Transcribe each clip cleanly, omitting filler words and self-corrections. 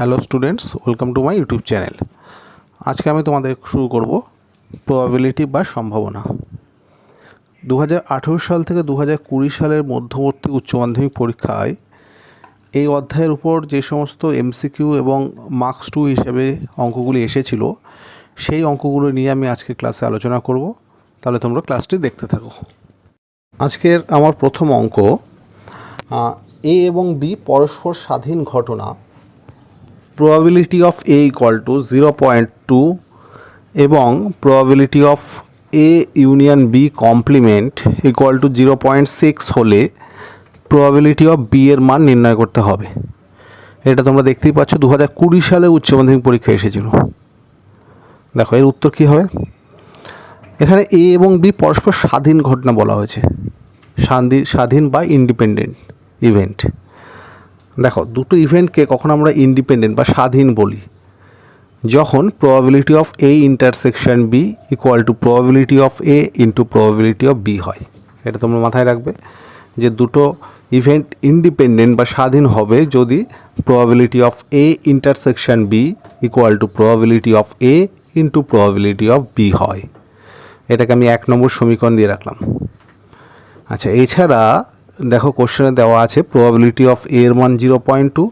Hello students, welcome to my YouTube channel. আজকে আমি তোমাদের শুরু করব প্রবাবিলিটি বা সম্ভাবনা। 2018 সাল থেকে 2020 সালের মধ্যবর্তী উচ্চ মাধ্যমিক পরীক্ষায় এই অধ্যায়ের উপর যে সমস্ত এমসিকিউ এবং মার্কস 2 হিসেবে অঙ্কগুলি এসেছিল, সেই অঙ্কগুলো নিয়ে আমি আজকে ক্লাসে আলোচনা করব। তাহলে তোমরা ক্লাসটি দেখতে থাকো। আজকের আমার প্রথম অঙ্ক, এ এবং বি পরস্পর স্বাধীন ঘটনা, probability of A equal to 0.2 এবং probability of A union B complement equal to 0.6 হলে probability of B এর মান নির্ণয় করতে হবে। এটা তোমরা দেখতেই পাচ্ছ 2020 সালে উচ্চ মাধ্যমিক পরীক্ষা এসেছিল। দেখো এর উত্তর কী হবে। এখানে এ এবং বি পরস্পর স্বাধীন ঘটনা বলা হয়েছে, স্বাধীন বা ইন্ডিপেন্ডেন্ট ইভেন্ট। দেখো দুটো ইভেন্টকে কখন আমরা ইন্ডিপেন্ডেন্ট বা স্বাধীন বলি, যখন probability of A intersection B equal to probability of A into probability of B হয়। এটা তোমরা মাথায় রাখবে যে দুটো ইভেন্ট ইন্ডিপেন্ডেন্ট বা স্বাধীন হবে যদি probability of A intersection B equal to probability of A into probability of B হয়। এটাকে আমি 1 নম্বর সমীকরণ দিয়ে রাখলাম। আচ্ছা, এছাড়া দেখো কোশ্চেনে দেওয়া আছে প্রবাবিলিটি অফ এ এর মান 0.2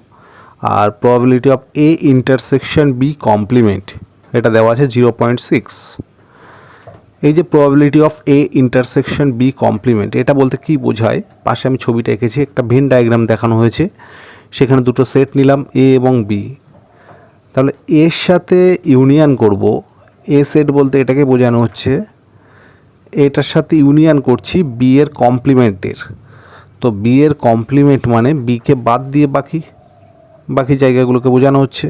আর probability of A intersection B complement এটা দেওয়া আছে 0.6। এই যে probability of A intersection B complement, এটা বলতে কি বোঝায়, পাশে আমি ছবিটা এঁকেছি, একটা ভেন ডায়াগ্রাম দেখানো হয়েছে, সেখানে দুটো সেট নিলাম এ এবং বি। তাহলে এর সাথে ইউনিয়ন করব, এ সেট বলতে এটাকে বোঝানো হচ্ছে এটার সাথে ইউনিয়ন করছি বি এর কমপ্লিমেন্টের। তো বি এর কমপ্লিমেন্ট মানে বিকে বাদ দিয়ে বাকি জায়গাগুলোকে বোঝানো হচ্ছে।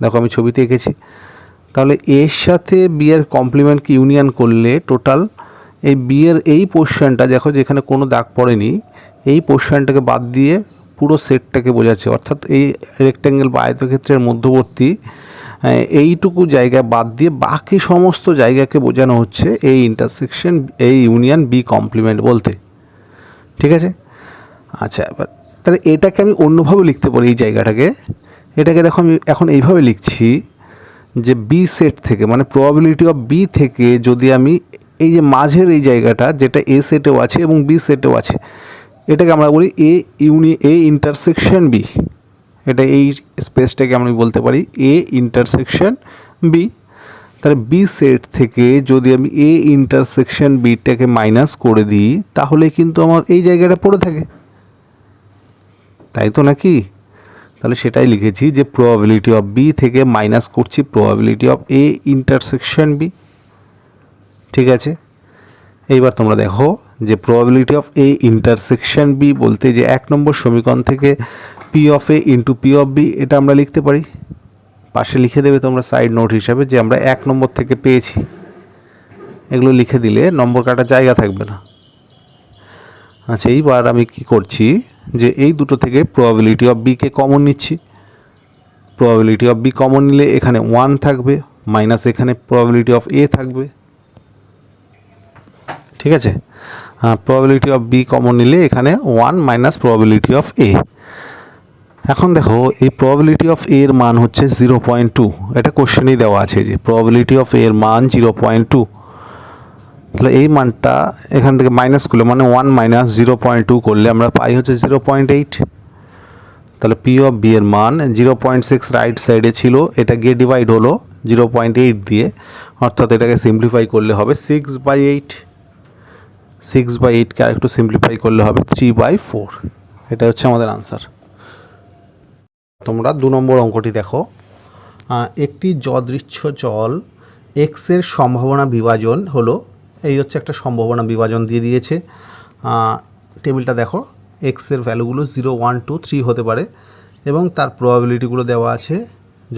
দেখো আমি ছবিতে এঁকেছি। তাহলে এর সাথে বি এর কমপ্লিমেন্টকে ইউনিয়ন করলে টোটাল এই বি এর এই পোর্শনটা দেখো যেখানে কোনো দাগ পড়েনি, এই পোর্শনটাকে বাদ দিয়ে পুরো সেটটাকে বোঝাচ্ছে। অর্থাৎ এই রেক্ট্যাঙ্গেল বা আয়তক্ষেত্রের মধ্যবর্তী এইটুকু জায়গা বাদ দিয়ে বাকি সমস্ত জায়গাকে বোঝানো হচ্ছে এই ইন্টারসেকশন এই ইউনিয়ন বি কমপ্লিমেন্ট বলতে। ঠিক আছে। আচ্ছা, এবার তাহলে এটাকে আমি অন্যভাবে লিখতে পারি। এই জায়গাটাকে, এটাকে দেখো আমি এখন এইভাবে লিখছি যে বি সেট থেকে, মানে প্রবাবিলিটি অফ বি থেকে যদি আমি এই যে মাঝের এই জায়গাটা যেটা এ সেটেও আছে এবং বি সেটেও আছে, এটাকে আমরা বলি এ ইন্টারসেকশন বি। এটা এই স্পেসটাকে আমি বলতে পারি এ ইন্টারসেকশন বি। তাহলে বি সেট থেকে যদি আমি এ ইন্টারসেকশন বিটাকে মাইনাস করে দিই, তাহলে কিন্তু আমার এই জায়গাটা পড়ে থাকে, তাই তো নাকি? তাহলে সেটাই লিখেছি যে প্রবাবিলিটি অফ বি থেকে মাইনাস করছি probability of A intersection B. ঠিক আছে। এইবার তোমরা দেখো যে probability of A intersection B বলতে যে 1 নম্বর সমীকরণ থেকে P of A into P of B এটা আমরা লিখতে পারি। পাশে লিখে দেবে তোমরা সাইড নোট হিসাবে যে আমরা 1 নম্বর থেকে পেয়েছি। এগুলো লিখে দিলে নম্বর কাটার জায়গা থাকবে না। আচ্ছা, এইবার আমি কি করছি যে এই দুটো থেকে প্রবাবিলিটি অফ বিকে কমন নিচ্ছি। প্রবাবিলিটি অফ বি কমন নিলে এখানে 1 থাকবে, মাইনাস এখানে প্রবাবিলিটি অফ এ থাকবে। ঠিক আছে। প্রবাবিলিটি অফ বি কমন নিলে এখানে 1 মাইনাস প্রবাবিলিটি অফ এ। এখন দেখো এই প্রবাবিলিটি অফ এর মান হচ্ছে 0.2। এটা কোশ্চেনেই দেওয়া আছে যে প্রবাবিলিটি অফ এর মান 0.2। তাহলে এই মানটা এখান থেকে মাইনাস করলে, মানে 1 মাইনাস 0.2 করলে আমরা পাই হচ্ছে 0.8। তাহলে পি অফ বি এর মান 0.6 রাইট সাইডে ছিল, এটা গিয়ে ডিভাইড হলো 0.8 দিয়ে, অর্থাৎ এটাকে সিম্পলিফাই করলে হবে 6/8। 6/8কে আরেকটু সিম্পলিফাই করলে হবে 3/4। এটা হচ্ছে আমাদের আনসার। তোমরা 2 নম্বর অঙ্কটি দেখো। একটি যদৃচ্ছ চল এক্সের সম্ভাবনা বিভাজন হলো, এই হচ্ছে একটা সম্ভাবনা বিভাজন দিয়ে দিয়েছে। টেবিলটা দেখো, এক্সের ভ্যালুগুলো 0, 1, 2, 3 হতে পারে এবং তার প্রবাবিলিটিগুলো দেওয়া আছে।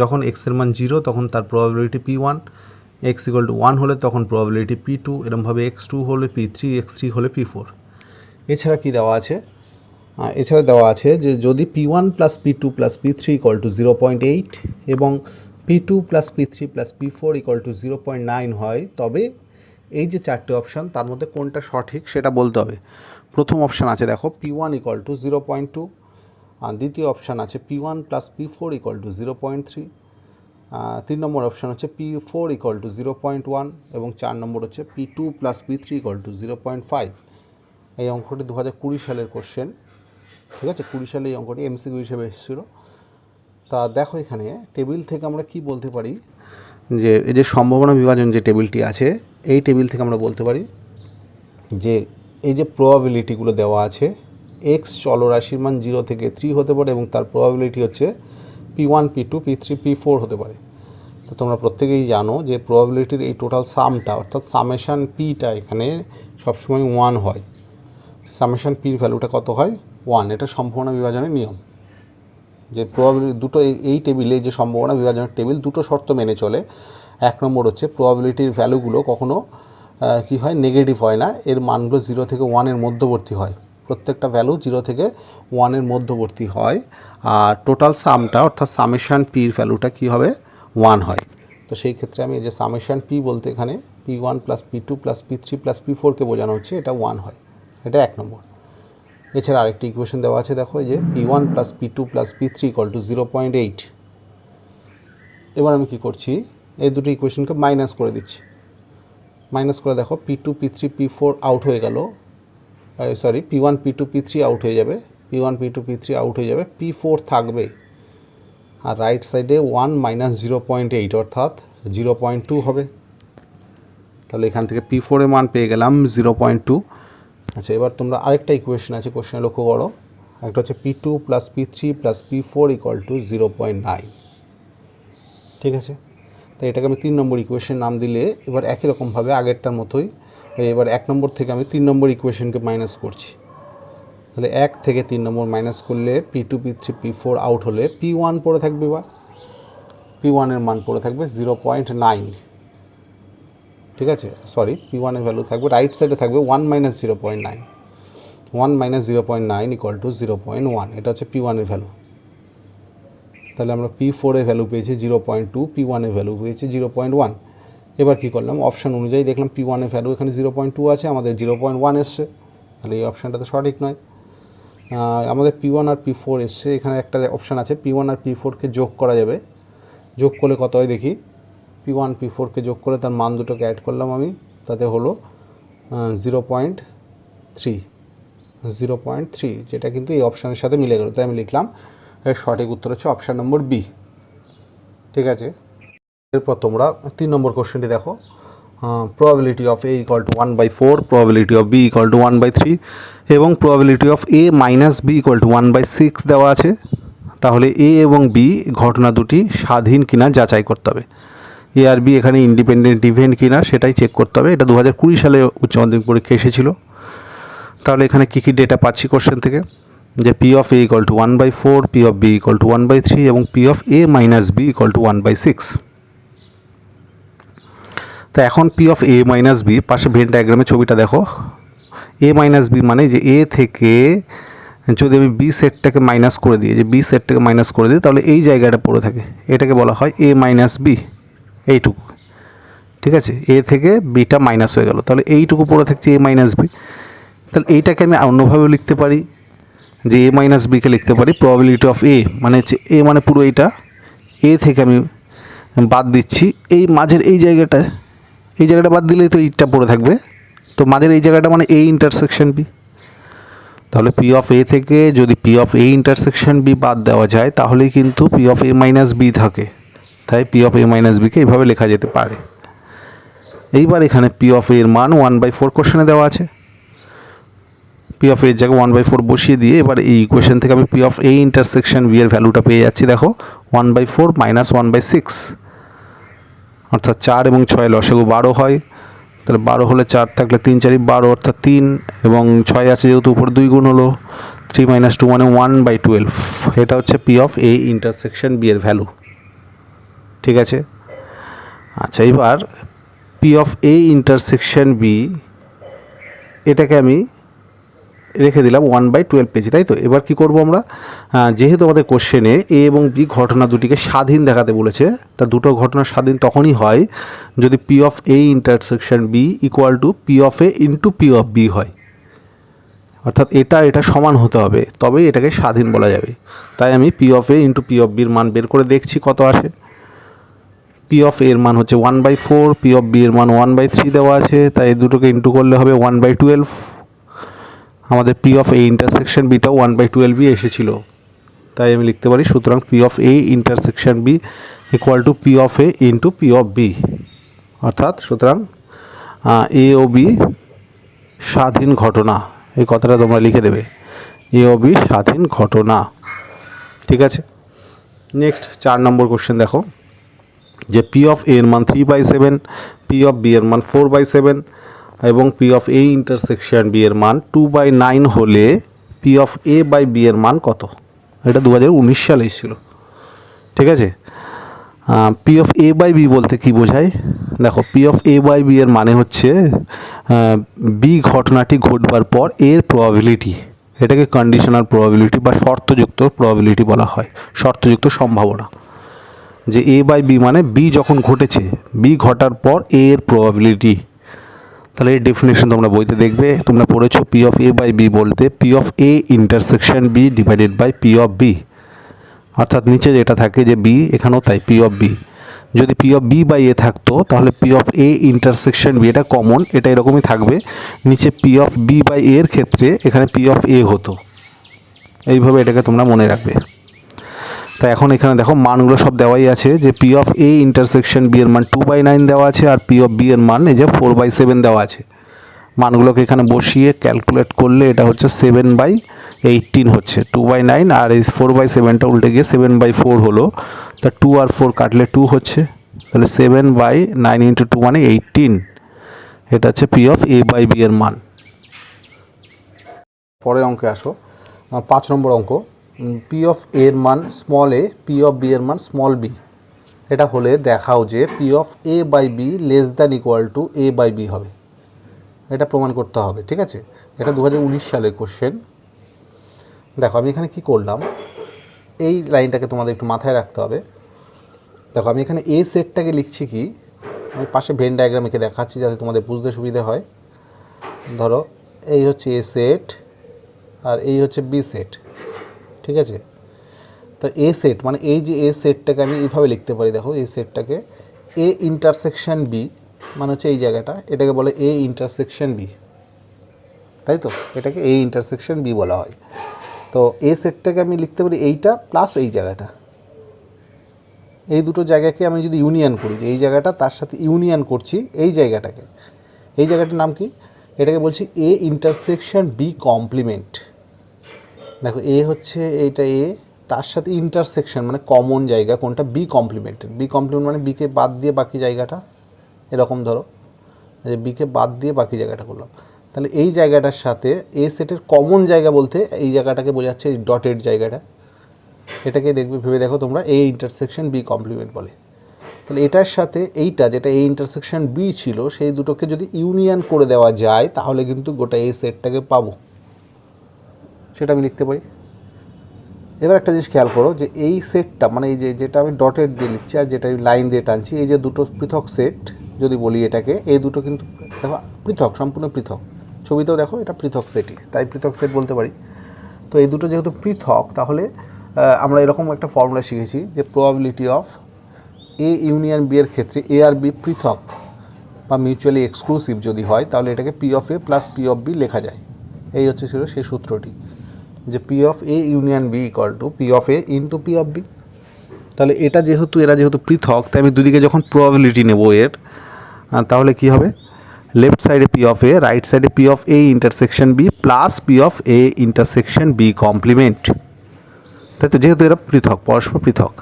যখন এক্সের মান 0 তখন তার probability P1, x equal to 1 হলে তখন প্রবাবিলিটি P2, এরকমভাবে x2 হলে P3, x3 হলে P4। এছাড়া কি দেওয়া আছে? এছাড়া দেওয়া আছে যে যদি P1 plus P2 plus P3 equal to 0.8 এবং P2 plus P3 plus P4 equal to 0.9 হয়, তবে এই যে 4টে অপশান তার মধ্যে কোনটা সঠিক সেটা বলতে হবে। প্রথম অপশান আছে দেখো P1 ইকুয়াল টু 0.2, আর দ্বিতীয় অপশান আছে P1 plus P4 equal to 0.3, 3 number option হচ্ছে P4 ইকুয়াল টু 0.1 এবং 4 নম্বর হচ্ছে P2 plus P3 equal to 0.5। এই অঙ্কটি 2020 সালের কোশ্চেন, ঠিক আছে, 20 সালে এই অঙ্কটি এমসিকিউ হিসেবে এসেছিলো। তা দেখো এখানে টেবিল থেকে আমরা কি বলতে পারি, যে এই যে সম্ভাবনা বিভাজন যে টেবিলটি আছে, এই টেবিল থেকে আমরা বলতে পারি যে এই যে প্রবাবিলিটিগুলো দেওয়া আছে, এক্স চলরাশির মান 0 থেকে 3 হতে পারে এবং তার প্রবাবিলিটি হচ্ছে P1 P2 P3 P4 হতে পারে। তো তোমরা প্রত্যেকেই জানো যে প্রবাবিলিটির এই টোটাল সামটা অর্থাৎ সামেশান পিটা এখানে সবসময় 1 হয়। সামেশান পির ভ্যালুটা কত হয়? 1। এটা সম্ভাবনা বিভাজনের নিয়ম, যে প্রবাবিলিটি দুটো এই টেবিলে যে সম্ভাবনা বিভাজনের টেবিল দুটো শর্ত মেনে চলে। এক নম্বর হচ্ছে প্রবাবিলিটির ভ্যালুগুলো কখনো কি হয়, নেগেটিভ হয় না, এর মানগুলো 0 থেকে 1-এর মধ্যবর্তী হয়। প্রত্যেকটা ভ্যালু 0 থেকে 1-এর মধ্যবর্তী হয়। আর টোটাল সামটা অর্থাৎ সামেশান পির ভ্যালুটা কী হবে? 1 হয়। তো সেই ক্ষেত্রে আমি এই যে সামেশান পি বলতে এখানে P1 plus P2 plus P3 plus P4কে বোঝানো হচ্ছে, এটা 1 হয়। এটা 1 নম্বর। এছাড়া আরেকটি ইকুয়েশন দেওয়া আছে, দেখো এই যে P1 plus P2 plus P3 equal to 0.8। এবার আমি কি করছি, এই দুটো ইকুয়েশনকে মাইনাস করে দিচ্ছি। মাইনাস করে দেখো P2 P3 P4 আউট হয়ে গেল, sorry P1 P2 P3 out হয়ে যাবে, P1 P2 P3 আউট হয়ে যাবে, P4 থাকবে। আর রাইট সাইডে 1 মাইনাস 0.8 অর্থাৎ 0.2 হবে। তাহলে এখান থেকে P4 এর মান পেয়ে গেলাম 0.2। আচ্ছা, এবার তোমরা আরেকটা ইকুয়েশন আছে, কোশ্চেনে লক্ষ্য করো। একটা হচ্ছে P2 plus P3 plus P4 equal to 0.9, ঠিক আছে। তো এটাকে আমি 3 নম্বর ইকুয়েশন নাম দিলে এবার একই রকমভাবে আগেরটার মতোই এবার 1 নম্বর থেকে আমি 3 নম্বর ইকুয়েশনকে মাইনাস করছি। তাহলে 1 থেকে 3 নম্বর মাইনাস করলে P2 P3 P4 আউট হলে P1 পড়ে থাকবে। এবার P1 এর মান পড়ে থাকবে 0.9, ঠিক আছে। সরি, P1 এর ভ্যালু থাকবে রাইট সাইডে থাকবে 1 মাইনাস 0.9, 1 মাইনাস 0.9 ইকুয়াল টু 0.1। এটা হচ্ছে P1 এর ভ্যালু। তাহলে আমরা P4 এর ভ্যালু পেয়েছি 0.2, P1 এর ভ্যালু পেয়েছি 0.1। এবার কী করলাম, অপশান অনুযায়ী দেখলাম P1 এর ভ্যালু এখানে 0.2 আছে, আমাদের 0.1 এসছে, তাহলে এই অপশানটা তো সঠিক নয়। আমাদের P1 আর P4 এসছে, এখানে একটা অপশান আছে P1 আর P4কে যোগ করা যাবে। যোগ করলে কত হয় দেখি, P1 P4কে যোগ করে তার মান দুটোকে অ্যাড করলাম আমি, তাতে হলো 0.3, যেটা কিন্তু এই অপশানের সাথে মিলে গেল। তাই আমি লিখলাম এর সঠিক উত্তর হচ্ছে অপশান নম্বর বি, ঠিক আছে। এরপর তোমরা 3 নম্বর কোশ্চেনটি দেখো। Probability of A equal to 1/4, probability of B equal to 1/3 এবং probability of A minus B equal to 1/6 দেওয়া আছে। তাহলে A এবং B ঘটনা দুটি স্বাধীন কিনা যাচাই করতে হবে। A আর B এখানে ইন্ডিপেন্ডেন্ট ইভেন্ট কিনা সেটাই চেক করতে হবে। এটা 2020 সালে উচ্চ মাধ্যমিক পরীক্ষা এসেছিল। তাহলে এখানে কী কী ডেটা পাচ্ছি কোশ্চেন থেকে, যে P of A equal to 1/4, P of B equal to 1/3 এবং P of A minus B equal to 1/6। তো এখন P of A minus B, পাশে ভেন ডায়াগ্রামের ছবিটা দেখো। A মাইনাস B মানে যে A থেকে যদি আমি B সেটটাকে মাইনাস করে দিই, যে B সেটটাকে মাইনাস করে দিই, তাহলে এই জায়গাটা পড়ে থাকে, এটাকে বলা হয় A মাইনাস B, এইটুকু, ঠিক আছে। A থেকে Bটা মাইনাস হয়ে গেল, তাহলে এইটুকু পড়ে থাকছে A মাইনাস B। তাহলে এইটাকে আমি অন্যভাবেও লিখতে পারি, যে A মাইনাস বিকে লিখতে পারি প্রবাবিলিটি অফ A, মানে হচ্ছে A মানে পুরো এইটা, A থেকে আমি বাদ দিচ্ছি এই মাঝের এই জায়গাটা বাদ দিলেই তো এইটা পড়ে থাকবে। তো মাঝের এই জায়গাটা মানে A ইন্টারসেকশন B। তাহলে P অফ A থেকে যদি P of A intersection B বাদ দেওয়া যায়, তাহলেই কিন্তু P of A minus B থাকে। তাই P অফ A মাইনাস বিকে এইভাবে লেখা যেতে পারে। এইবার এখানে P অফ A এর মান 1/4 কোশ্চেনে দেওয়া আছে। P অফ A এর জায়গায় 1/4 বসিয়ে দিয়ে এবার এই ইকুয়েশন থেকে আমি P of A intersection B এর ভ্যালুটা পেয়ে যাচ্ছি। দেখো 1/4 মাইনাস 1/6, অর্থাৎ 4 এবং 6 লসাগু 12 হয়। তাহলে 12 হলে 4 থাকলে 3 4 12 অর্থাৎ 3, এবং 6 আছে যেহেতু উপর 2 গুণ হলো, 3 মাইনাস 2 মানে 1/12। এটা হচ্ছে P of A intersection B এর ভ্যালু, ঠিক আছে। আচ্ছা, এবার P of A intersection B এটাকে আমি রেখে দিলাম 1/12 পেয়েছি, তাই তো। এবার কি করব আমরা, যেহেতু আমাদের কোশ্চেনে A এবং B ঘটনা দুটিকে স্বাধীন দেখাতে বলেছে, তা দুটো ঘটনা স্বাধীন তখনই হয় যদি P of A intersection B equal to P of A into P of B হয়। অর্থাৎ এটা সমান হতে হবে, তবেই এটাকে স্বাধীন বলা যাবে। তাই আমি P of A into P of বির মান বের করে দেখছি কত আসে। পি অফ এর মান হচ্ছে 1/4, পি অফ বি এর মান 1/3 দেওয়া আছে, তাই এই দুটোকে ইন্টু করলে হবে 1/12। আমাদের পি অফ এ ইন্টারসেকশন বিটাও 1/12ই এসেছিলো, তাই আমি লিখতে পারি সুতরাং P of A intersection B equal to P of A into P of B. অর্থাৎ সুতরাং এ ও বি স্বাধীন ঘটনা, এই কথাটা তোমরা লিখে দেবে, এ ও বি স্বাধীন ঘটনা। ঠিক আছে, নেক্সট 4 নম্বর কোশ্চেন দেখো, যে পি অফ এ এর মান 3/7, পি অফ বি এর মান 4/7 এবং P of A intersection B এর মান 2/9 হলে P of A by B এর মান কত? এটা 2019 সালে এসেছিল। ঠিক আছে, P of A by B বলতে কি বোঝায়? দেখো, P of A by B এর মানে হচ্ছে বি ঘটনাটি ঘটবার পর এর প্রবাবিলিটি, এটাকে কন্ডিশনাল প্রবাবিলিটি বা শর্তযুক্ত প্রবাবিলিটি বলা হয়, শর্তযুক্ত সম্ভাবনা। যে এ বাই বি মানে বি যখন ঘটেছে, বি ঘটার পর এর প্রবাবিলিটি। তাহলে এই ডেফিনেশন তোমরা বইতে দেখবে, তোমরা পড়েছো P of A by B বলতে P of A intersection B divided by P of B. অর্থাৎ নিচে যেটা থাকে যে বি, এখানেও তাই পি অফ বি। যদি P of B by A থাকতো তাহলে P of A intersection B, এটা কমন, এটা এরকমই থাকবে। নিচে পি অফ বি বাই এর ক্ষেত্রে এখানে পি অফ এ হতো। এইভাবে এটাকে তোমরা মনে রাখবে। তাই এখন এখানে দেখো মানগুলো সব দেওয়াই আছে, যে P of A intersection B এর মান 2/9 দেওয়া আছে, আর পি অফ বি এর মান এই যে 4/7 দেওয়া আছে। মানগুলোকে এখানে বসিয়ে ক্যালকুলেট করলে এটা হচ্ছে 7/18 হচ্ছে। 2/9 আর এই 4/7টা উল্টে গিয়ে 7/4 হলো। তা 2 আর 4 কাটলে 2 হচ্ছে, তাহলে 7/9 ইন্টু 2 মানে 18। এটা হচ্ছে P of A by B এর মান। পরের অঙ্কে আসো, 5 নম্বর অঙ্ক, পি অফ এর মান small A, P of B এর মান স্মল বি। এটা হলে দেখাও যে P of A by B less than equal to A by B হবে। এটা প্রমাণ করতে হবে। ঠিক আছে, এটা 2019 সালের কোশ্চেন। দেখো আমি এখানে কি করলাম, এই লাইনটাকে তোমাদের একটু মাথায় রাখতে হবে। দেখো আমি এখানে এ সেটটাকে লিখছি কি, আমি পাশে ভেন ডায়াগ্রাম এঁকে দেখাচ্ছি যাতে তোমাদের বুঝতে সুবিধা হয়। ধরো এই হচ্ছে এ সেট আর এই হচ্ছে বি সেট। ঠিক আছে, তো এ সেট মানে এই যে এ সেটটাকে আমি এইভাবে লিখতে পারি। দেখো এই সেটটাকে এ ইন্টারসেকশন বি মানে হচ্ছে এই জায়গাটা, এটাকে বলে এ ইন্টারসেকশন বি, তাই তো? এটাকে এ ইন্টারসেকশন বি বলা হয়। তো এ সেটটাকে আমি লিখতে পারি এইটা প্লাস এই জায়গাটা, এই দুটো জায়গাকে আমি যদি ইউনিয়ন করি, যে এই জায়গাটা তার সাথে ইউনিয়ন করছি এই জায়গাটাকে, এই জায়গাটার নাম কি? এটাকে বলছি এ ইন্টারসেকশন বি কমপ্লিমেন্ট। দেখো এ হচ্ছে এইটা এ, তার সাথে ইন্টারসেকশন মানে কমন জায়গা কোনটা? B complimented. বি কমপ্লিমেন্ট মানে বিকে বাদ দিয়ে বাকি জায়গাটা, এরকম ধরো যে বিকে বাদ দিয়ে বাকি জায়গাটা করলাম। তাহলে এই জায়গাটার সাথে এ সেটের কমন জায়গা বলতে এই জায়গাটাকে বোঝাচ্ছে, এই ডটেড জায়গাটা, এটাকে দেখবে, ভেবে দেখো তোমরা, এ ইন্টারসেকশন বি কমপ্লিমেন্ট বলে। তাহলে এটার সাথে এইটা যেটা এ ইন্টারসেকশন বি ছিল, সেই দুটোকে যদি ইউনিয়ন করে দেওয়া যায় তাহলে কিন্তু গোটা এই সেটটাকে পাবো, সেটা আমি লিখতে পারি। এবার একটা জিনিস খেয়াল করো, যে এই সেটটা মানে এই যে যেটা আমি ডটেড দিয়ে লিখছি আর যেটা আমি লাইন দিয়ে টানছি, এই যে দুটো পৃথক সেট যদি বলি এটাকে, এই দুটো কিন্তু দেখো পৃথক, সম্পূর্ণ পৃথক। ছবিতেও দেখো এটা পৃথক সেটই, তাই পৃথক সেট বলতে পারি। তো এই দুটো যেহেতু পৃথক, তাহলে আমরা এরকম একটা ফর্মুলা শিখেছি যে probability of A union B এর ক্ষেত্রে এ আর বি পৃথক বা মিউচুয়ালি এক্সক্লুসিভ যদি হয়, তাহলে এটাকে P of A plus P of B লেখা যায়। এই হচ্ছে ছিল সেই সূত্রটি, যে P of A union B equal to P of A into P of B. তাহলে এটা যেহেতু এরা যেহেতু পৃথক, তাই আমি দুদিকে যখন প্রবাবিলিটি নেব এর, তাহলে কি হবে? লেফট সাইডে পি অফ এ, রাইট সাইডে P of A intersection B plus P of A intersection B complement. তাই তো, যেহেতু এরা পৃথক, পরস্পর পৃথক।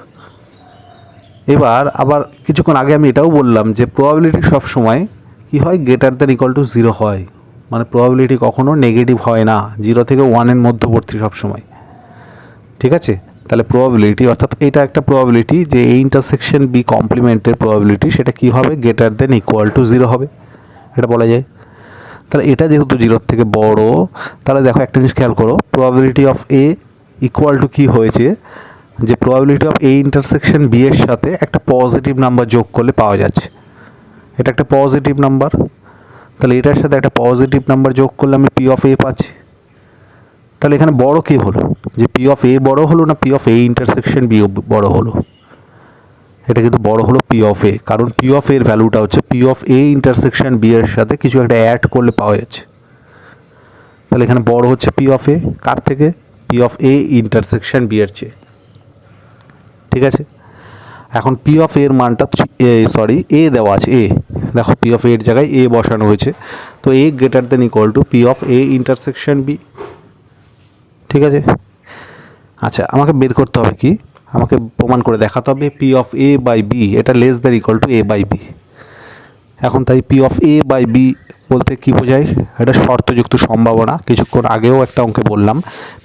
এবার আবার কিছুক্ষণ আগে আমি এটাও বললাম যে প্রবাবিলিটি সবসময় কী হয়? গ্রেটার দ্যান ইকুয়াল টু 0 হয়, মানে প্রবাবিলিটি কখনও নেগেটিভ হয় না, 0 থেকে 1-এর মধ্যবর্তী সবসময়। ঠিক আছে, তাহলে প্রবাবিলিটি, অর্থাৎ এটা একটা প্রবাবিলিটি যে এই ইন্টারসেকশন বি কমপ্লিমেন্টের প্রবাবিলিটি, সেটা কী হবে? গ্রেটার দ্যান ইকুয়াল টু 0 হবে, এটা বলা যায়। তাহলে এটা যেহেতু 0-এর থেকে বড়, তাহলে দেখো একটা জিনিস খেয়াল করো, probability of A equal to কী হয়েছে? যে probability of A intersection B এর সাথে একটা পজিটিভ নাম্বার যোগ করলে পাওয়া যাচ্ছে, এটা একটা পজিটিভ নাম্বার। তাহলে এটার সাথে একটা পজিটিভ নাম্বার যোগ করলে আমি পি অফ এ পাচ্ছি। তাহলে এখানে বড় কে হলো, যে পি অফ এ বড় হলো না P of A intersection B বড় হলো? এটা কিন্তু বড় হলো পি অফ এ, কারণ পি অফ এর ভ্যালুটা হচ্ছে P of A intersection B এর সাথে কিছু একটা অ্যাড করলে পাওয়া যাচ্ছে। তাহলে এখানে বড় হচ্ছে পি অফ এ কার থেকে? P of A intersection B এর চেয়ে। ঠিক আছে, এখন পি অফ এর মানটা এ দেওয়া আছে, এ দেখো পি অফ এর জায়গায় এ বসানো হয়েছে, তো A greater than equal to P of A intersection B. ঠিক আছে, আচ্ছা আমাকে বের করতে হবে কি, আমাকে প্রমাণ করে দেখাতে হবে P of A by B এটা less than equal to A by B. এখন তাই P of A by B বলতে কী বোঝায়? এটা শর্তযুক্ত সম্ভাবনা, কিছুক্ষণ আগেও একটা অঙ্কে বললাম।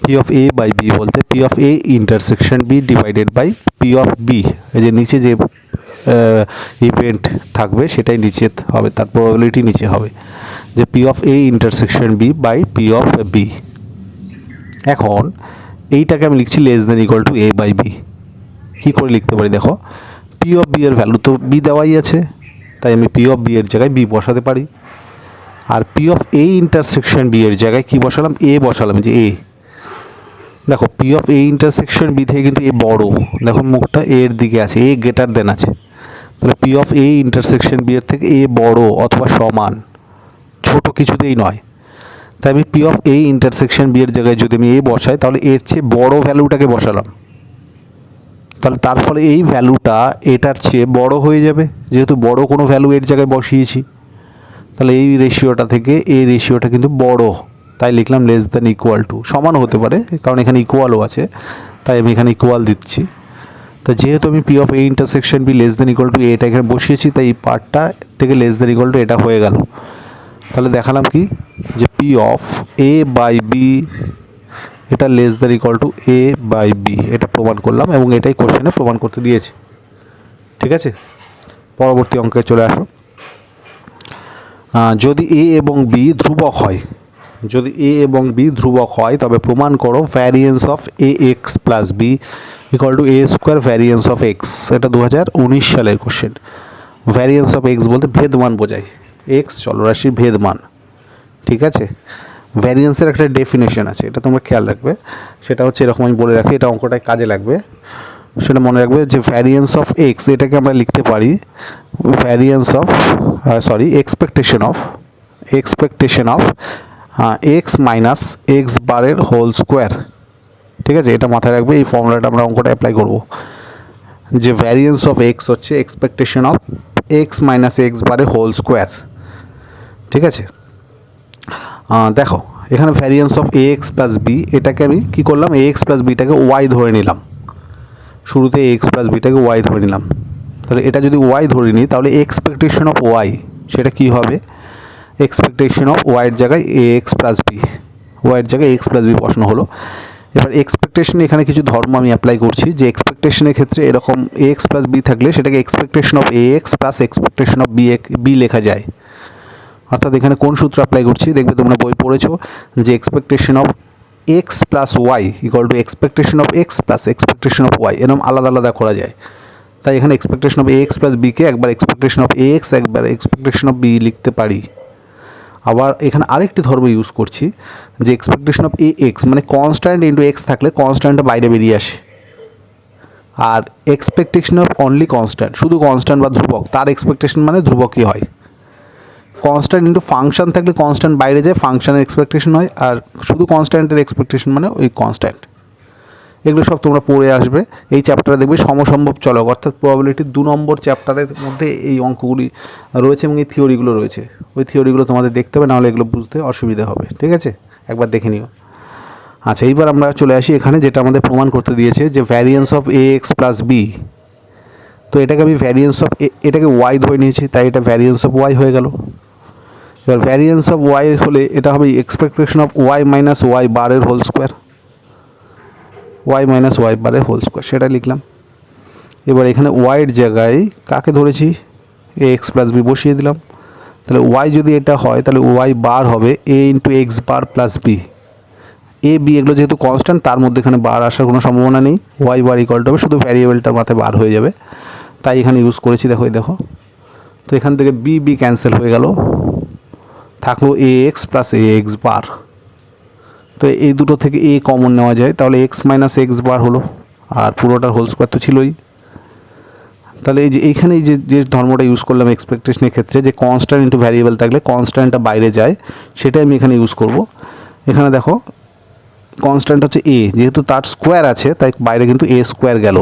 P of A by B বলতে P of A intersection B divided by P of B, এই যে নিচে যে ইভেন্ট থাকবে সেটাই নিচে হবে, তার প্রবাবিলিটি নিচে হবে, যে P of A intersection B by P of B. এখন এইটাকে আমি লিখছি less than equal to A by B. কী করে লিখতে পারি দেখো, পি অফ বি এর ভ্যালু তো বি দেওয়াই আছে, তাই আমি পি অফ বি এর জায়গায় বি বসাতে পারি। আর P of A intersection B এর জায়গায় কী বসালাম? এ বসালাম, যে এ। দেখো P of A intersection B থেকে কিন্তু এ বড়, দেখো মুখটা এর দিকে আছে, এ গ্রেটার দেন আছে, তাহলে P of A intersection B এর থেকে এ বড় অথবা সমান, ছোট কিছুতেই নয়। তাই আমি P of A intersection B এর জায়গায় যদি আমি এ বসাই তাহলে এর চেয়ে বড় ভ্যালুটাকে বসালাম, তাহলে তার ফলে এই ভ্যালুটা এটার চেয়ে বড় হয়ে যাবে, যেহেতু বড় কোনো ভ্যালু এর জায়গায় বসিয়েছি, তাহলে এই রেশিওটা থেকে এই রেশিওটা কিন্তু বড়, তাই লিখলাম লেস দ্যান ইকুয়াল টু। সমানও হতে পারে কারণ এখানে ইকুয়ালও আছে, তাই আমি এখানে ইকুয়াল দিচ্ছি। তো যেহেতু আমি P of A intersection B less than equal to এটা এখানে বসিয়েছি, তাই এই পার্টটা থেকে লেস দ্যান ইকুয়াল টু এটা হয়ে গেল। তাহলে দেখালাম কি, যে P of A by B এটা less than equal to A by B, এটা প্রমাণ করলাম এবং এটাই কোশ্চেনে প্রমাণ করতে দিয়েছে। ঠিক আছে, পরবর্তী অঙ্কে চলে আসো। যদি এ এবং বি ধ্রুবক হয়, যদি এ এবং বি ধ্রুবক হয় তবে প্রমাণ করো variance of A X plus B equal to A square variance of X. এটা 2019 সালের কোশ্চেন। ভ্যারিয়েন্স অফ এক্স বলতে ভেদমান বোঝায়, এক্স চলরাশির ভেদমান। ঠিক আছে, ভ্যারিয়েন্সের একটা ডেফিনেশন আছে, এটা তোমরা খেয়াল রাখবে, সেটা হচ্ছে এরকম আমি বলে রাখি, এটা অঙ্কটায় কাজে লাগবে, সেটা মনে রাখবে যে ভ্যারিয়েন্স অফ এক্স এটাকে আমরা লিখতে পারি variance of expectation of X minus X বারের হোল স্কোয়ার। ঠিক আছে, এটা মাথায় রাখবে, এই ফর্মুলাটা আমরা অঙ্কটা অ্যাপ্লাই করব, যে ভ্যারিয়েন্স অফ এক্স হচ্ছে expectation of X minus X বারের হোল স্কোয়ার। ঠিক আছে, দেখো এখানে variance of A X plus B, এটাকে আমি কী করলাম, এ এক্স প্লাস বিটাকে ওয়াই ধরে নিলাম, শুরুতে এ এক্স প্লাস বিটাকে ওয়াই ধরে নিলাম। তাহলে এটা যদি ওয়াই ধরে নিই তাহলে এক্সপেকটেশন অফ ওয়াই সেটা কী হবে, এক্সপেকটেশন অফ ওয়াইয়ের জায়গায় এ এক্স প্লাস বি, ওয়াইয়ের জায়গায় এক্স প্লাস বি বসানো হলো। এবার এক্সপেকটেশন এখানে কিছু ধর্ম আমি অ্যাপ্লাই করছি, যে এক্সপেকটেশনের ক্ষেত্রে এরকম এ এক্স প্লাস বি থাকলে সেটাকে expectation of A X plus expectation of B লেখা যায়। অর্থাৎ এখানে কোন সূত্র অ্যাপ্লাই করছি, দেখবে তোমরা বই পড়েছো যে expectation of X plus Y equal to expectation of X plus expectation of Y, এরকম আলাদা আলাদা করা যায়। তাই এখানে expectation of A X plus বিকে একবার এক্সপেকটেশন অফ এ এক্স একবার এক্সপেকটেশন অফ বি লিখতে পারি। আবার এখানে আরেকটি ধর্ম ইউজ করছি, যে এক্সপেকটেশন অফ এ এক্স মানে কনস্ট্যান্ট ইন্টু এক্স থাকলে কনস্ট্যান্টটা বাইরে বেরিয়ে আসে, আর এক্সপেকটেশন অফ অনলি কনস্ট্যান্ট, শুধু কনস্ট্যান্ট বা ধ্রুবক, তার এক্সপেকটেশন মানে ধ্রুবকই হয়। কনস্ট্যান্ট ইন্টু ফাংশন থাকলে কনস্ট্যান্ট বাইরে যায়, ফাংশনের এক্সপেকটেশন হয়, আর শুধু কনস্ট্যান্টের এক্সপেকটেশন মানে ওই কনস্ট্যান্ট। এগুলো সব তোমরা পড়ে আসবে। এই চ্যাপ্টারে দেখবে সমসম্ভব চলক অর্থাৎ প্রবাবিলিটির 2 নম্বর চ্যাপ্টারের মধ্যে এই অঙ্কগুলি রয়েছে এবং এই থিওরিগুলো রয়েছে। ওই থিওরিগুলো তোমাদের দেখতে হবে, নাহলে এগুলো বুঝতে অসুবিধা হবে। ঠিক আছে, একবার দেখে নিও। আচ্ছা, এইবার আমরা চলে আসি এখানে, যেটা আমাদের প্রমাণ করতে দিয়েছে যে variance of A X plus B. তো এটাকে আমি ভ্যারিয়েন্স অফ এটাকে ওয়াই ধরে নিয়েছি, তাই এটা ভ্যারিয়েন্স অফ ওয়াই হয়ে গেল। এবার ভ্যারিয়েন্স অফ ওয়াই হলে এটা হবে expectation of Y minus Y বারের whole square, Y minus Y বারের হোল স্কোয়ার, সেটা লিখলাম। এবার এখানে ওয়াইয়ের জায়গায় কাকে ধরেছি, এ এক্স প্লাস বি বসিয়ে দিলাম। তাহলে ওয়াই যদি এটা হয় তাহলে ওয়াই বার হবে এ into x bar plus B. A B এগুলো যেহেতু কনস্ট্যান্ট, তার মধ্যে এখানে বার আসার কোনো সম্ভাবনা নেই, ওয়াই বার ইকুয়াল টু হবে শুধু ভ্যারিয়েবলটার মাথায় বার হয়ে যাবে, তাই এখানে ইউজ করেছি। দেখো দেখো, তো এখান থেকে বি বি ক্যান্সেল হয়ে গেল, থাকলো এ এক্স প্লাস এ এক্স বার। তো এই দুটো থেকে এ কমন নেওয়া যায়, তাহলে এক্স মাইনাস এক্স বার হলো, আর পুরোটার হোল স্কোয়ার তো ছিলই। তাহলে এই যে এইখানে এই যে ধর্মটা ইউজ করলাম এক্সপেকটেশনের ক্ষেত্রে, যে কনস্ট্যান্ট ইন্টু ভ্যারিয়েবল থাকলে কনস্ট্যান্টটা বাইরে যায়, সেটাই আমি এখানে ইউজ করব। এখানে দেখো কনস্ট্যান্ট হচ্ছে এ, যেহেতু তার স্কোয়ার আছে তাই বাইরে কিন্তু এ স্কোয়ার গেল।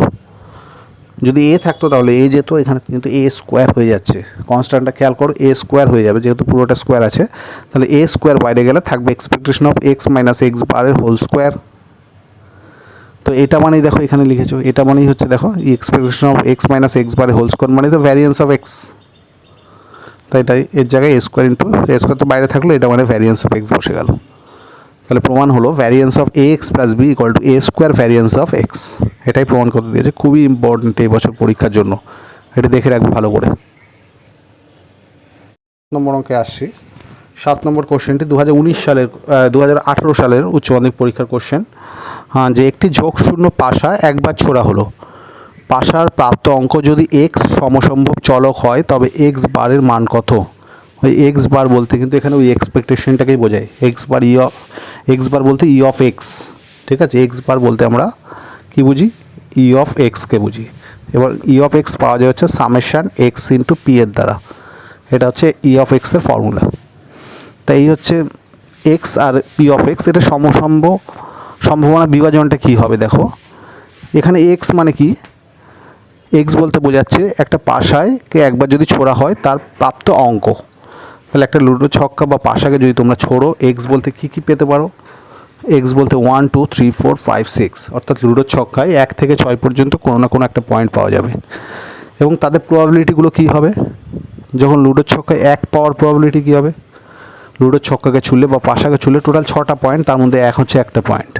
যদি এ থাকতো তাহলে এ যেত, এখানে কিন্তু এ স্কোয়ার হয়ে যাচ্ছে। কনস্ট্যান্টটা খেয়াল করো, এ স্কোয়ার হয়ে যাবে, যেহেতু পুরোটা স্কোয়ার আছে। তাহলে এ স্কোয়ার বাইরে গেলে থাকবে expectation of X minus X বারের হোল স্কোয়ার। তো এটা মানেই দেখো এখানে লিখেছো, এটা মানেই হচ্ছে দেখো expectation of X minus X বারের হোল স্কোয়ার মানে তো ভ্যারিয়েন্স অফ এক্স। তাই এটাই এর জায়গায় এ স্কোয়ার ইন্টু এ স্কোয়ার তো বাইরে থাকলো, এটা মানে ভ্যারিয়েন্স অফ এক্স বসে গেল। তাহলে প্রমাণ হলো variance of A X plus B equal to A square variance of X. এটাই প্রমাণ করতে দিয়েছে, খুবই ইম্পর্টেন্ট এই বছর পরীক্ষার জন্য, এটা দেখে রাখবে ভালো করে। নম্বর অঙ্কে আসছি। 7 নম্বর কোশ্চেনটি 2018 সালের উচ্চ মাধ্যমিক পরীক্ষার কোশ্চেন। যে একটি যোগশূন্য পাশা একবার ছোড়া হলো, পাশার প্রাপ্ত অঙ্ক যদি এক্স সমসম্ভব চলক হয় তবে এক্স বারের মান কত? ওই এক্স বার বলতে কিন্তু এখানে ওই এক্সপেকটেশনটাকেই বোঝায়। এক্স বার বলতে ই অফ এক্স, ঠিক আছে। এক্স বার বলতে আমরা কি বুঝি? ই অফ এক্সকে বুঝি। এবার ই অফ এক্স পাওয়া যায় হচ্ছে সামেশান এক্স ইন্টু পি এর দ্বারা। এটা হচ্ছে ই অফ এক্সের ফর্মুলা। তাই এই হচ্ছে এক্স আর পি অফ এক্স, এটা সম্ভাবনা বিভাজনটা কী হবে দেখো। এখানে এক্স মানে কি? এক্স বলতে বোঝাচ্ছে একটা পাশাকে একবার যদি ছোড়া হয় তার প্রাপ্ত অঙ্ক। তাহলে একটা লুডো ছক্কা বা পাশাকে যদি তোমরা ছোড়ো, এক্স বলতে কী কী পেতে পারো? এক্স বলতে 1 2 3 4 5 6, অর্থাৎ লুডোর ছক্কায় 1 থেকে 6 পর্যন্ত কোনো না কোনো একটা পয়েন্ট পাওয়া যাবে। এবং তাদের প্রবাবিলিটিগুলো কী হবে? যখন লুডোর ছক্কায় 1 পাওয়ার প্রবাবিলিটি কী হবে? লুডোর ছক্কাকে ছুললে বা পাশাকে ছুললে টোটাল 6টা পয়েন্ট, তার মধ্যে 1 হচ্ছে একটা পয়েন্ট,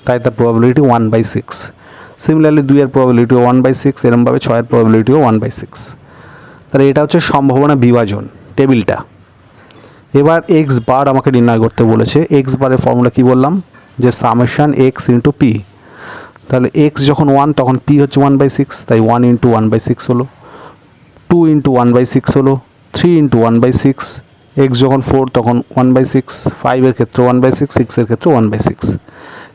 তাই তার প্রবাবিলিটি 1/6। সিমিলারলি 2 এর প্রবাবিলিটিও 1/6, এরমভাবে 6 এর প্রবাবিলিটিও 1/6। তাহলে এটা হচ্ছে সম্ভাবনা বিভাজন টেবিলটা। এবার এক্স বার আমাকে নির্ণয় করতে বলেছে। এক্স বারের ফর্মুলা কী বললাম? যে সামেশান এক্স ইন্টু পি। তাহলে এক্স যখন 1 তখন পি হচ্ছে 1/6, তাই 1 ইন্টু 1/6 হলো, 2 ইন্টু 1/6 হলো, 3 ইন্টু 1/6। এক্স যখন 4 তখন 1/6, 5 এর ক্ষেত্রে 1/6, 6 এর ক্ষেত্রে 1/6।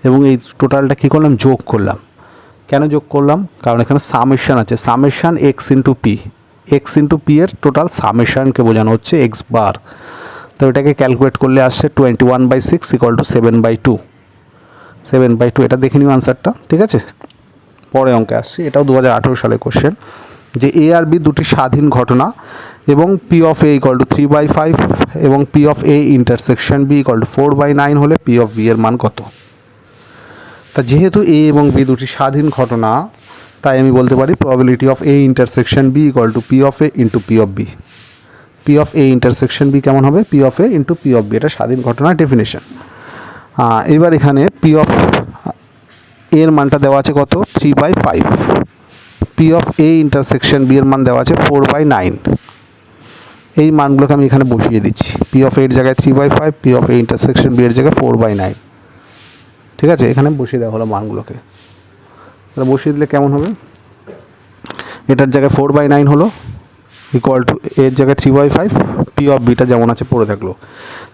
এবং এই টোটালটা কী করলাম? যোগ করলাম। কেন যোগ করলাম? কারণ এখানে সামেশান আছে, summation x into P. X into P এর টোটাল সামেশানকে বোঝানো হচ্ছে এক্স বার। তো এটাকে ক্যালকুলেট করলে আসছে 21/6 ইকুয়াল টু 7/2। 7/2, এটা দেখে নিও আনসারটা, ঠিক আছে। পরে অঙ্কে আসছি, এটাও 2018 সালের কোশ্চেন। যে এ আর বি দুটি স্বাধীন ঘটনা এবং P of A equal to 3/5 এবং P of A intersection B equal to 4/9 হলে পি অফ বি এর মান কত? তা যেহেতু এ এবং বি দুটি স্বাধীন ঘটনা, তাই আমি বলতে পারি probability of A intersection B equal to P of A into P of B. P of A intersection B কেমন হবে? P of A into P of B, এটা স্বাধীন ঘটনার ডেফিনেশন। এবার এখানে পি অফ এর মানটা দেওয়া আছে কত? 3/5। P of A intersection B এর মান দেওয়া আছে 4/9। এই মানগুলোকে আমি এখানে বসিয়ে দিচ্ছি। পি অফ এর জায়গায় 3/5, P of A intersection B এর জায়গায় 4/9, ঠিক আছে। এখানে বসিয়ে দেওয়া হলো মানগুলোকে। তাহলে বসিয়ে দিলে কেমন হবে? এটার জায়গায় 4/9 হলো ইকুয়াল টু এর জায়গায় 3/5, পি অফ বিটা যেমন আছে পড়ে থাকলো।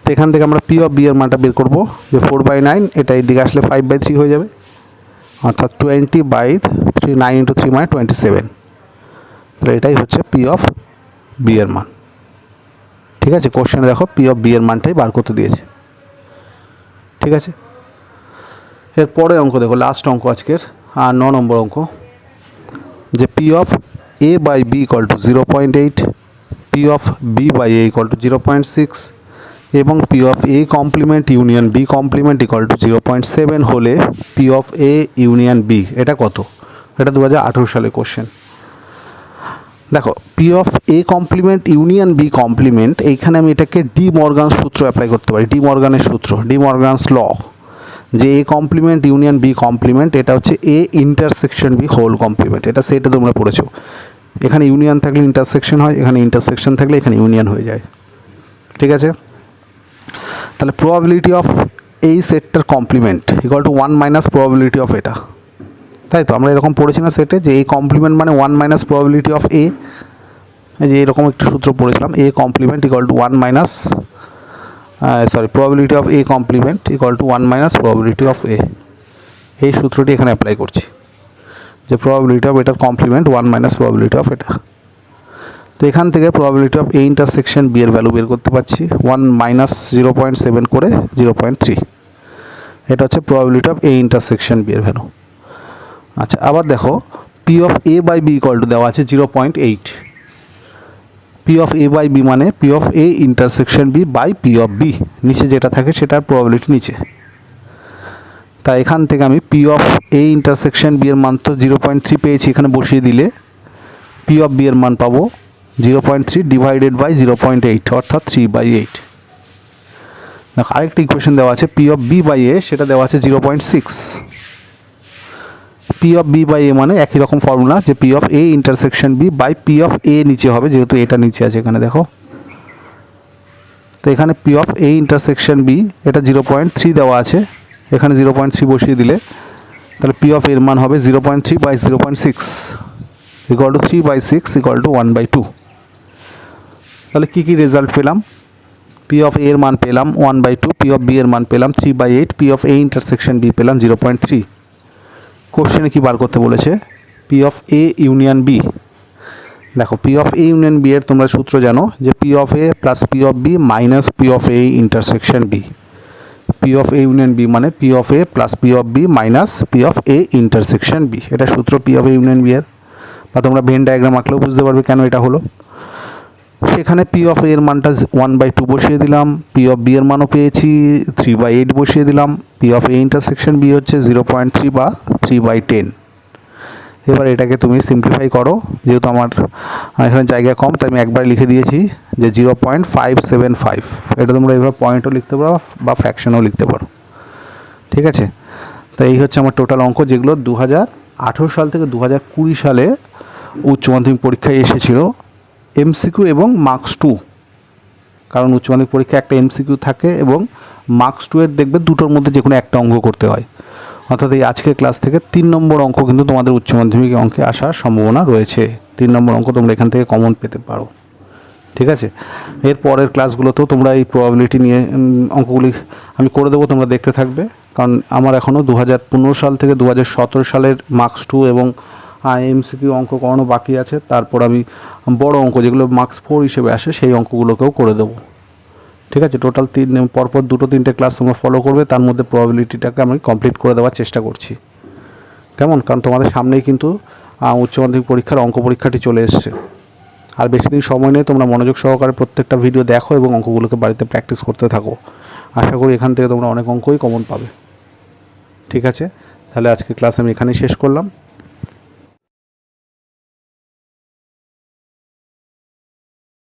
তো এখান থেকে আমরা পি অফ বি এর মানটা বের করবো, যে 4/9, এটা এই দিকে আসলে 5/3 হয়ে যাবে, অর্থাৎ 20/3, 9 ইন্টু 3 মানে 27। তাহলে এটাই হচ্ছে পি অফ বি এর মান, ঠিক আছে। কোশ্চেনে দেখো পি অফ বি এর মানটাই বার করতে দিয়েছে, ঠিক আছে। এরপরে অঙ্ক দেখো, লাস্ট অঙ্ক আজকের, 9 নম্বর অঙ্ক। যে P of A by B equal to 0.8, P of B by A equal to 0.6 এবং P of A complement union B complement equal to 0.7 হলে P of A union B এটা কত? এটা 2018 সালের কোশ্চেন। দেখো P of A complement union B complement, এইখানে আমি এটাকে ডি মর্গান সূত্র অ্যাপ্লাই করতে পারি। ডি মর্গানের সূত্র, ডি মর্গানস ল, যে A complement union B complement এটা হচ্ছে A intersection B whole complement. এটা সেটা তোমরা পড়েছো। এখানে ইউনিয়ন থাকলে ইন্টারসেকশন হয়, এখানে ইন্টারসেকশন থাকলে এখানে ইউনিয়ন হয়ে যায়, ঠিক আছে। তাহলে প্রবাবিলিটি অফ এই সেটটার complement equal to 1 minus probability of এটা, তাই তো আমরা এরকম পড়েছি না সেটে, যে এই কমপ্লিমেন্ট মানে 1 মাইনাস প্রবাবিলিটি অফ এ। এই যে এরকম একটা সূত্র পড়েছিলাম, A complement equal to 1 minus probability of A complement equal to 1 minus probability of A. এই সূত্রটি এখানে অ্যাপ্লাই করছি যে প্রবাবিলিটি অফ এটার কমপ্লিমেন্ট 1 মাইনাস প্রবাবিলিটি অফ এটা। তো এখান থেকে probability of A intersection B এর ভ্যালু বের করতে পারছি 1 মাইনাস 0.7 করে 0.3। এটা হচ্ছে probability of A intersection B এর ভ্যালু। আচ্ছা, আবার দেখো P of A by B equal to দেওয়া আছে 0.8। P of A by B মানে P of A intersection B by P of B, নিচে যেটা থাকে সেটার প্রবাবিলিটি নিচে। তাই এখান থেকে আমি P of A intersection B এর মান তো 0.3 পেয়েছি, এখানে বসিয়ে দিলে পি অফ বি এর মান পাবো 0.3 ডিভাইডেড বাই 0.8 অর্থাৎ 3/8। দেখো আরেকটা ইকুয়েশন দেওয়া আছে P of B by A, সেটা দেওয়া আছে 0.6। P of B by A মানে একই রকম ফর্মুলা যে P of A intersection B by P of A নিচে হবে, যেহেতু এটা নিচে আছে এখানে দেখো। তো এখানে P of A intersection B এটা 0.3 দেওয়া আছে, এখানে 0.3 বসিয়ে দিলে তাহলে পি অফ এর মান হবে 0.3 by 0.6 equal to 3/6 equal to 1/2। তাহলে কী কী রেজাল্ট পেলাম? পি অফ এ এর মান পেলাম 1/2, পি অফ বি এর মান পেলাম 3/8, P of A intersection B পেলাম 0.3। কোশ্চেনে কি বার করতে বলেছে? P of A union B. দেখো P of A union B এর তোমরা সূত্র জানো যে P of A plus P of B minus P of A intersection B. P of A union B মানে P of A plus P of B minus P of A intersection B, এটা সূত্র P of A union B এর। বা তোমরা Venn diagram আঁকলেও বুঝতে পারবে কেন এটা হলো। সেখানে পি অফ এর মানটা 1/2 বসিয়ে দিলাম, পি অফ বি এর মানও পেয়েছি 3/8 বসিয়ে দিলাম, P of A intersection B হচ্ছে 0.3 বা 3/10। এবার এটাকে তুমি সিম্পলিফাই করো, যেহেতু আমার এখানে জায়গা কম তাই আমি একবার লিখে দিয়েছি যে 0.575। এটা তোমরা এবার পয়েন্টও লিখতে পারো বা ফ্র্যাকশনও লিখতে পারো, ঠিক আছে। তো এই হচ্ছে আমার টোটাল অঙ্ক, যেগুলো 2018 সাল থেকে 2020 সালে উচ্চ মাধ্যমিক পরীক্ষায় এসেছিল এমসিকিউ এবং মার্কস 2। কারণ উচ্চ মাধ্যমিক পরীক্ষায় একটা এমসিকিউ থাকে এবং মার্কস 2 এর দেখবে দুটোর মধ্যে যে কোনো একটা অঙ্ক করতে হয়। অর্থাৎ এই আজকের ক্লাস থেকে 3 নম্বর অঙ্ক কিন্তু তোমাদের উচ্চ মাধ্যমিক অঙ্কে আসার সম্ভাবনা রয়েছে। 3 নম্বর অঙ্ক তোমরা এখান থেকে কমন পেতে পারো, ঠিক আছে। এর পরের ক্লাসগুলোতেও তোমরা এই প্রবাবিলিটি নিয়ে অঙ্কগুলি আমি করে দেবো, তোমরা দেখতে থাকবে। কারণ আমার এখনও 2015 সাল থেকে 2017 সালের মার্কস 2 এবং এমসিকিউ অঙ্ক করানো বাকি আছে। তারপর আমি বড় অঙ্ক যেগুলো মার্কস 4 হিসেবে আসে সেই অঙ্কগুলোকেও করে দেবো, ঠিক আছে। টোটাল পরপর 2-3টে ক্লাস তোমরা ফলো করবে, তার মধ্যে প্রবাবিলিটিটাকে আমি কমপ্লিট করে দেওয়ার চেষ্টা করছি, কেমন? কারণ তোমাদের সামনেই কিন্তু উচ্চ মাধ্যমিক পরীক্ষার অঙ্ক পরীক্ষাটি চলে এসছে। আর বেশি দিন সময় নেই, তোমরা মনোযোগ সহকারে প্রত্যেকটা ভিডিও দেখো এবং অঙ্কগুলোকে বাড়িতে প্র্যাকটিস করতে থাকো। আশা করি এখান থেকে তোমরা অনেক অঙ্কই কমন পাবে, ঠিক আছে। তাহলে আজকে ক্লাস আমি এখানেই শেষ করলাম।